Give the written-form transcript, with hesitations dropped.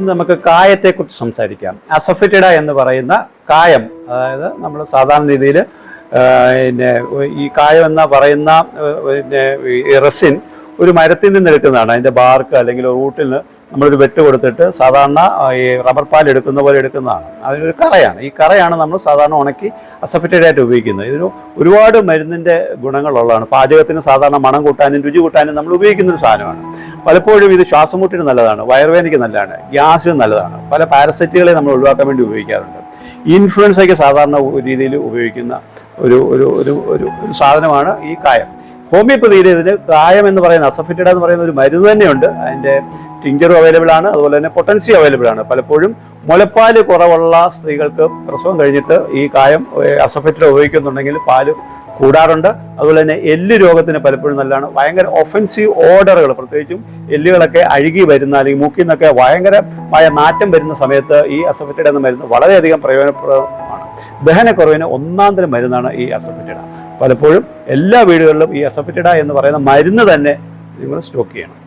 ഇന്ന് നമുക്ക് കായത്തെക്കുറിച്ച് സംസാരിക്കാം. അസഫെറ്റിഡ എന്ന് പറയുന്ന കായം, അതായത് നമ്മൾ സാധാരണ രീതിയിൽ പിന്നെ ഈ കായം എന്ന പറയുന്ന പിന്നെ ഈ റെസിൻ ഒരു മരത്തിൽ നിന്ന് എടുക്കുന്നതാണ്. അതിൻ്റെ ബാർക്ക് അല്ലെങ്കിൽ റൂട്ടിൽ നിന്ന് നമ്മളൊരു വെട്ട് കൊടുത്തിട്ട് സാധാരണ ഈ റബ്ബർ പാൽ എടുക്കുന്ന പോലെ എടുക്കുന്നതാണ്. അതിനൊരു കറയാണ്. ഈ കറയാണ് നമ്മൾ സാധാരണ ഉണക്കി അസഫെറ്റിഡായിട്ട് ഉപയോഗിക്കുന്നത്. ഇതിന് ഒരുപാട് മരുന്നിൻ്റെ ഗുണങ്ങളുള്ളതാണ്. പാചകത്തിന് സാധാരണ മണം കൂട്ടാനും രുചി കൂട്ടാനും നമ്മൾ ഉപയോഗിക്കുന്നൊരു സാധനമാണ്. പലപ്പോഴും ഇത് ശ്വാസമുട്ടിന് നല്ലതാണ്, വയറുവേദനയ്ക്ക് നല്ലതാണ്, ഗ്യാസിന് നല്ലതാണ്. പല പാരസൈറ്റുകളെ നമ്മൾ ഒഴിവാക്കാൻ വേണ്ടി ഉപയോഗിക്കാറുണ്ട്. ഇൻഫ്ലുവൻസയ്ക്ക് സാധാരണ രീതിയിൽ ഉപയോഗിക്കുന്ന ഒരു ഒരു ഒരു ഒരു സാധനമാണ് ഈ കായം. ഹോമിയോപ്പതിയിൽ ഇതിന് കായം എന്ന് പറയുന്ന അസഫെറ്റിഡ എന്ന് പറയുന്ന ഒരു മരുന്ന് തന്നെയുണ്ട്. അതിൻ്റെ ടിഞ്ചറും അവൈലബിൾ ആണ്, അതുപോലെ തന്നെ പൊട്ടൻസി അവൈലബിൾ ആണ്. പലപ്പോഴും മുലപ്പാൽ കുറവുള്ള സ്ത്രീകൾക്ക് പ്രസവം കഴിഞ്ഞിട്ട് ഈ കായം അസഫെറ്റിഡ ഉപയോഗിക്കുന്നുണ്ടെങ്കിൽ പാല് കൂടാറുണ്ട്. അതുപോലെ തന്നെ എല്ല് രോഗത്തിന് പലപ്പോഴും നല്ലതാണ്. ഭയങ്കര ഒഫൻസീവ് ഓർഡറുകൾ, പ്രത്യേകിച്ചും എല്ലുകളൊക്കെ അഴുകി വരുന്ന അല്ലെങ്കിൽ മൂക്കിൽ നിന്നൊക്കെ ഭയങ്കരമായ നാറ്റം വരുന്ന സമയത്ത് ഈ അസഫെറ്റിഡ എന്ന മരുന്ന് വളരെയധികം പ്രയോജനപ്രദമാണ്. ദഹനക്കുറവിന് ഒന്നാന്തരം മരുന്നാണ് ഈ അസഫെറ്റിഡ. പലപ്പോഴും എല്ലാ വീടുകളിലും ഈ അസഫെറ്റിഡ എന്ന് പറയുന്ന മരുന്ന് തന്നെ നിങ്ങൾ സ്റ്റോക്ക് ചെയ്യണം.